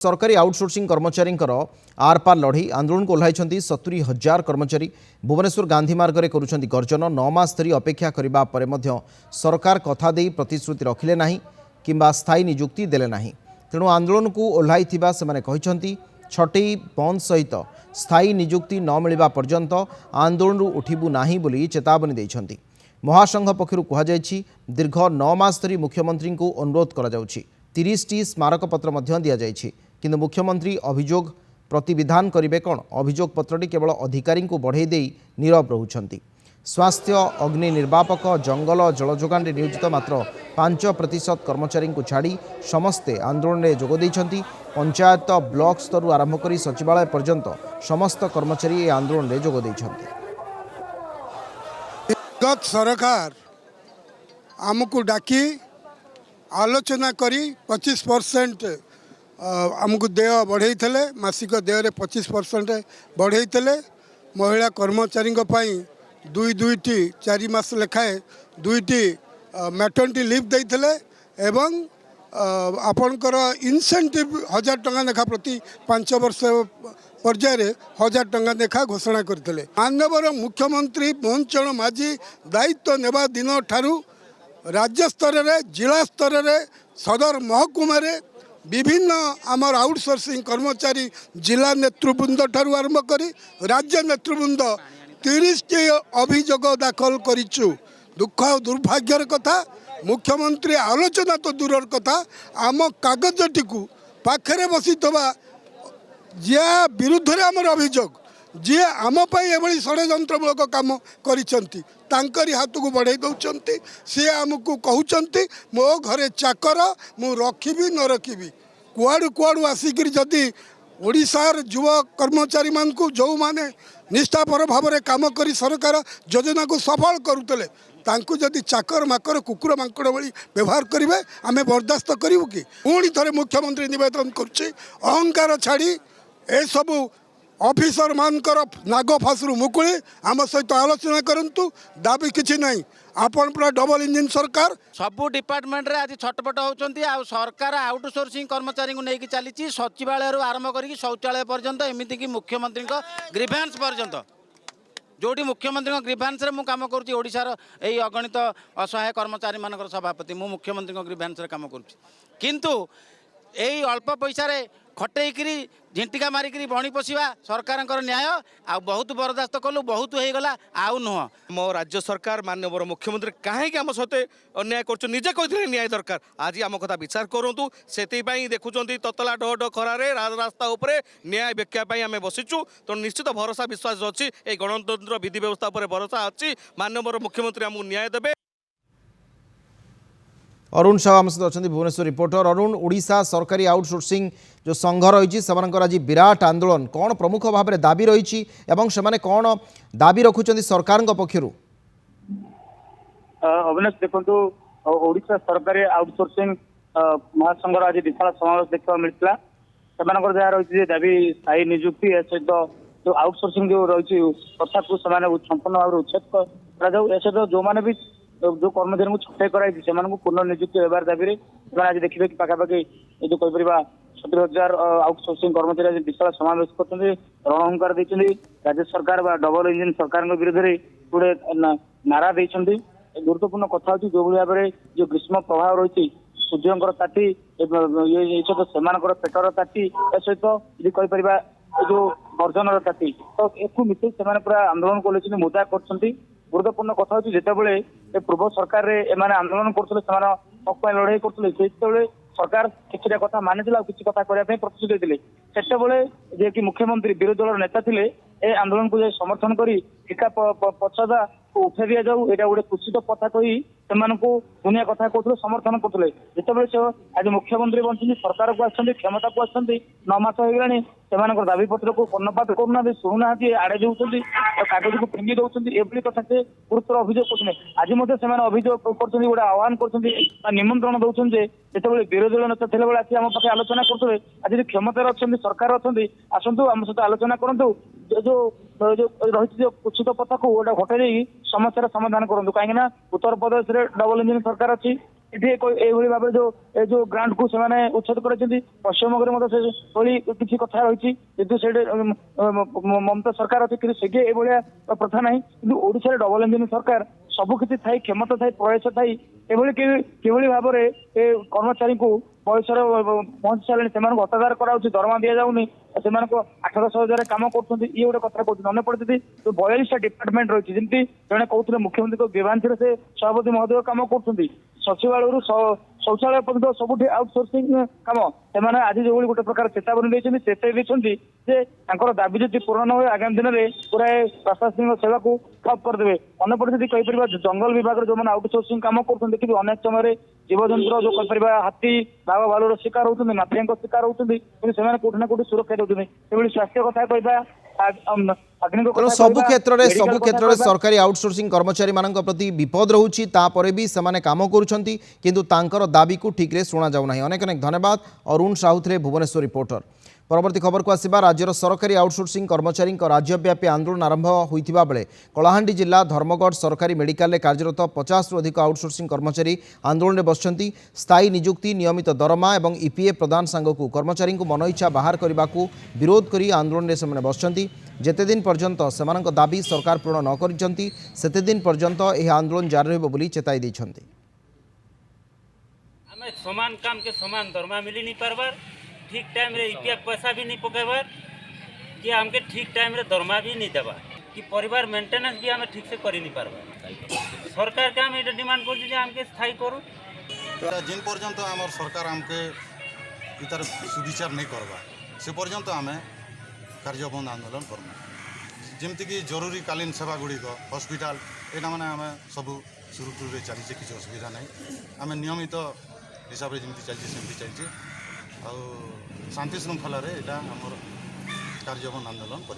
सरकारी आउटसोर्सिंग कर्मचारी आर पार लड़ई आंदोलन को ओह्लाई 70,000 कर्मचारी भुवनेश्वर गांधी मार्ग में करुँच गर्जन 9 मास धरी अपेक्षा करने पर सरकार कथा दे प्रतिश्रुति रखिले नहीं किंबा स्थायी नियुक्ति देले नहीं। तेणु आंदोलन को ओह्लाई से छटई बंद सहित स्थायी नियुक्ति न मिलवा पर्यंत आंदोलन उठिबु नाही बोली चेतावनी देइछंती। महासंघ पक्षरु कहुଯାଇଛି दीर्घ 9 मास धरी मुख्यमंत्री को अनुरोध करा जाउछि। 30टी स्मारक पत्र मध्य दिया जाइछि किंतु मुख्यमंत्री अभियोग प्रतिविधान करिवे कौन? अभियोग पत्रटी केवल अधिकारी को बढ़ई दे नीरव रहुछंती। स्वास्थ्य अग्नि निर्वापक जंगल जल जोगान नियोजित मात्र 5% कर्मचारी को छाड़ी समस्ते आंदोलन में जोग देइछंती। पंचायत ब्लॉक स्तर आरंभ कर सचिवालय पर्यंत समस्त कर्मचारी आंदोलन में जोग देइछंती। गत सरकार आमको डाकी आलोचना करी 25% आमको देय बढ़ई थे। मासिक देय 25% बढ़ई थे। महिला कर्मचारी दुईटी 4 मास लेखाए 2टी मैटर्निटी लीव देते एवं आपणकर इनसेंटिव 1000 टंका लेखा प्रति 5 वर्ष पर्यायर 1000 टंका लेखा घोषणा करते। माननीय मुख्यमंत्री मोहन चरण माझी दायित्व नेबा दिन ठारू राज्य स्तर रे जिला स्तर रे सदर महकुमा रे विभिन्न आमर आउटसोर्सिंग कर्मचारी जिला नेतृवृंद ठारू आरंभ करी राज्य नेतृवृंद 30टी अभियोग दाखल करिछु। दुख और दुर्भाग्यर कथा मुख्यमंत्री आलोचना तो दूर कथा आम कागजटी को पाखरे बसी जी विरुद्ध रे आमर अभियोग जी आम एभली षड्यंत्रमूलक काम करिसंती तांकरी हाथ को बढ़ाई दौरान सी आमको कहते मो घरे चाकर मु रखी न रखी कुआड़ू कुआड़ू आसिक जदि ओडिशार युव कर्मचारी मान को जो माने निष्ठापर भाव में काम करी सरकार योजना को सफल करुले तांकु जदि चाकर माकर कुकुर मांकड़ भली व्यवहार करेंगे आमे बर्दास्त करूँ कि पुणी थे मुख्यमंत्री निवेदन करुच्चे अहंकार छाड़ी ए सबू ऑफिसर मानकर नाग फासरू मुकुली आम सहित आलोचना करंतु। दाबी किछि नहीं आपण पूरा डबल इंजिन सरकार सबू डिपार्टमेंट रे आज छटपट होउचंती। आ सरकार आउटसोर्सिंग कर्मचारी को लेकिन चली सचिवालय आरंभ करी शौचालय पर्यंत एमती कि मुख्यमंत्री ग्रीभेन्स पर्यंत जोटी मुख्यमंत्री ग्रीभेन्स रे मु काम करूची ओडिशार एई अगणित असहाय कर्मचारी मानकर सभापति मु मुख्यमंत्री ग्रीभेन्स रे काम करूची किंतु एई अल्प पैसा रे खटेइकरी झिंटिका मारिकरी बणी पोषा सरकार न्याय आ बहुत बरदास्त कलु बहुत हो गला आउ नुह मो राज्य सरकार माननीय मुख्यमंत्री कहीं आम सहित अन्याय करजे कहते न्याय दरकार आज आम कथा विचार करूँ से देखुं ततला डह डह खरारे रास्ता उपरे न्याय व्याख्या आम बसीचु तो निश्चित भरोसा विश्वास अच्छी ये गणतंत्र विधि व्यवस्था पर भरोसा अच्छी माननीय मुख्यमंत्री आमको न्याय देवे। अरुण साहू आम सहित अच्छा भुवनेश्वर रिपोर्टर। अरुण, ओडिशा सरकारी आउटसोर्सिंग जो संघ रही आज विराट आंदोलन कौन प्रमुख भाव में दाबी रही से कौन दाबी रखुंट सरकार पक्षर? अविनाश देखो ओडिशा सरकारी आउटसोर्सिंग महासंघ आज विशाल समावेश देखा मिलता जहाँ रही दाबी स्थायी नियुक्ति सहित जो आउटसोर्सिंग जो रही प्रथा को संपूर्ण भाव उच्छेद कर जो मैंने भी जो कर्मचारी को छुट्टाई कराई से पुनर्नियुक्ति होबार दाबी आज देखिए कि पाखापाखि जो कहीपर 70,000 आउटसोर्सिंग कर्मचारी आज विशाल समावेश कर रणहंकार देते राज्य सरकार डबल इंजिन सरकार विरोध में गोटे नारा देते। गुरुत्वपूर्ण कथा हूँ जो भाव में जो ग्रीष्म प्रभाव रही सूर्य ताती ये सहित पेटर ताती सहित यदि कहीपर जो गर्जन ताती तो एक मिसे पूरा आंदोलन कर मुदा कर। गुरुत्वपूर्ण कथा हूँ जिते पूर्व सरकार एमाने आंदोलन करते लड़ाई करते सरकार किसी कथा मानी किसी कथा करने प्रतिश्रुति देते से कि मुख्यमंत्री विरोधी दल नेता थे ए आंदोलन को समर्थन कर ठिका पछदा को उठा दि जाऊ यहाँ गोटे कुचित कथा कही दुनिया कथा कहते समर्थन करते जिते आज मुख्यमंत्री बनी सरकार को आसछन्ति क्षमता को आसछन्ति 9 मास हो गलानी से दाबी पत्र को कर्णपात करूना शुणुना आड़े दौरान कागज को फिंगी दौरान एभली कथा से गुरुत्व अभियोग कर आज अभियोग कर गोटे आह्वान कर निमंत्रण दौरान जिते विरोधी दल नेता थे आसी आम पाखे आलोचना करते आज क्षमतार अच्छा सरकार अच्छा आसतु आम सहित आलोचना करूँ जो रही कुचित कथा को गोटे हटाई समस्या समाधान करूँ कहीं उत्तर प्रदेश में डबल इंजिन सरकार अच्छी ଏଠି ଏଇଭଳି ଭାବରେ ଯୋଉ ଗ୍ରାଣ୍ଟ କୁ ସେମାନେ ଉଚ୍ଛେଦ କରିଛନ୍ତି। ପଶ୍ଚିମବଙ୍ଗରେ ମଧ୍ୟ ସେଭଳି କିଛି କଥା ରହିଛି, କିନ୍ତୁ ସେଠି ମମତା ସରକାର ଅଛି, କିନ୍ତୁ ସେଠି ଏଇଭଳିଆ ପ୍ରଥା ନାହିଁ। କିନ୍ତୁ ଓଡିଶାରେ ଡବଲ ଇଞ୍ଜିନ ସରକାର, ସବୁ କିଛି ଥାଇ, କ୍ଷମତା ଥାଇ, ପ୍ରୟାସ ଥାଇ ଏଭଳି କିଭଳି ଭାବରେ ଏ କର୍ମଚାରୀଙ୍କୁ ବୟସରେ ପହଞ୍ଚି ସାରିଲେଣି, ସେମାନଙ୍କୁ ହତାଦାର କରାଯାଉଛି, ଦରମା ଦିଆଯାଉନି, ସେମାନଙ୍କୁ 8-10 ହଜାର କାମ କରୁଛନ୍ତି, ଇଏ ଗୋଟେ କଥା କହୁଛନ୍ତି। ମନେ ପଡୁଛନ୍ତି 42ଟା ଡିପାର୍ଟମେଣ୍ଟ ରହିଛି, ଯେମିତି ଜଣେ କହୁଥିଲେ ମୁଖ୍ୟମନ୍ତ୍ରୀଙ୍କ ବିଭାଗରେ ସେ ସଭାପତି ମହୋଦୟ କାମ କରୁଛନ୍ତି, ସଚିବାଳୟରୁ ଶୌଚାଳୟ ପର୍ଯ୍ୟନ୍ତ ସବୁଠି ଆଉଟସୋର୍ସିଂ କାମ। ସେମାନେ ଆଜି ଯୋଉଭଳି ଗୋଟେ ପ୍ରକାର ଚେତାବନୀ ଦେଇଛନ୍ତି, ଚେତାଇ ଦେଇଛନ୍ତି ଯେ ତାଙ୍କର ଦାବି ଯଦି ପୂରଣ ନ ହୁଏ ଆଗାମୀ ଦିନରେ ପୁରା ପ୍ରଶାସନିକ ସେବାକୁ ଠପ୍ କରିଦେବେ। ଅନ୍ୟ ପଟେ ଯଦି କହିପାରିବା ଜଙ୍ଗଲ ବିଭାଗରେ ଯୋଉମାନେ ଆଉଟସୋର୍ସିଂ କାମ କରୁଛନ୍ତି, ଦେଖିବେ ଅନେକ ସମୟରେ ଜୀବଜନ୍ତୁର ଯୋଉ କହିପାରିବା ହାତୀ, ବାଘ, ଭାଲୁର ଶିକାର ହଉଛନ୍ତି, ମାଫିଆଙ୍କ ଶିକାର ହଉଛନ୍ତି, କିନ୍ତୁ ସେମାନେ କୋଉଠି ନା କୋଉଠି ସୁରକ୍ଷା ଦେଉଛନ୍ତି। ସେଭଳି ସ୍ୱାସ୍ଥ୍ୟ କଥା କହିବା, ତେଣୁ ସବୁ କ୍ଷେତ୍ରରେ ସରକାରୀ ଆଉଟସୋର୍ସିଂ କର୍ମଚାରୀ ମାନଙ୍କ ପ୍ରତି ବିପଦ ରହୁଛି, ତାପରେ ବି ସେମାନେ କାମ କରୁଛନ୍ତି, କିନ୍ତୁ ତାଙ୍କର ଦାବିକୁ ଠିକ୍ରେ ଶୁଣାଯାଉନାହିଁ। ଅନେକ ଅନେକ ଧନ୍ୟବାଦ। ଅରୁଣ ସାହୁ ଥିଲେ ଭୁବନେଶ୍ୱର ରିପୋର୍ଟର। ପରବର୍ତ୍ତୀ ଖବରକୁ ଆସିବା। ରାଜ୍ୟର ସରକାରୀ ଆଉଟସୋର୍ସିଂ କର୍ମଚାରୀ ରାଜ୍ୟବ୍ୟାପୀ ଆନ୍ଦୋଳନ ଆରମ୍ଭ ହୋଇଥିବା ବେଳେ କଳାହାଣ୍ଡି ଜିଲ୍ଲା ଧର୍ମଗଡ଼ ସରକାରୀ ମେଡିକାଲରେ କାର୍ଯ୍ୟରତ 50ରୁ ଅଧିକ ଆଉଟସୋର୍ସିଂ କର୍ମଚାରୀ ଆନ୍ଦୋଳନରେ ବସିଛନ୍ତି। ସ୍ଥାୟୀ ନିଯୁକ୍ତି, ନିୟମିତ ଦରମା ଏବଂ ଇପିଏଫ୍ ପ୍ରଦାନ ସାଙ୍ଗକୁ କର୍ମଚାରୀଙ୍କୁ ମନଇଚ୍ଛା ବାହାର କରିବାକୁ ବିରୋଧ କରି ଆନ୍ଦୋଳନରେ ସେମାନେ ବସିଛନ୍ତି। ଯେତେ ଦିନ ପର୍ଯ୍ୟନ୍ତ ସେମାନଙ୍କ ଦାବି ସରକାର ପୂରଣ ନ କରିଛନ୍ତି, ସେତେ ଦିନ ପର୍ଯ୍ୟନ୍ତ ଏହି ଆନ୍ଦୋଳନ ଜାରି ରହିବ ବୋଲି ଚେତାଇ ଦେଇଛନ୍ତି। ଆମେ ସମାନ କାମ के समान दरमा मिली नहीं पारबार, ठीक टाइम रे इपिएफ पैसा भी नहीं पकेबार, कि हमके ठीक टाइम रे दरमा भी नहीं देबा, कि परिवार मेंटेनेंस भी हमें ठीक से करी नहीं पारबार। सरकार के हम ये डिमांड कर जे हमके स्थायी करू। जिन पर्यंत आम सरकार आमके इतार सुविचार नहीं करवा से पर्यंत आम कार्य बंद आंदोलन करूँ। जमती कि जरूरीकालीन सेवा गुड़िक हस्पिटाल यहाँ मैंने आम सब सुरुखुरु चली किसी असुविधा ना, आम नियमित हिसाब से जमी चलती सेमती चलती शांति श्रृंखला यहाँ आम कार्य बंद आंदोलन कर।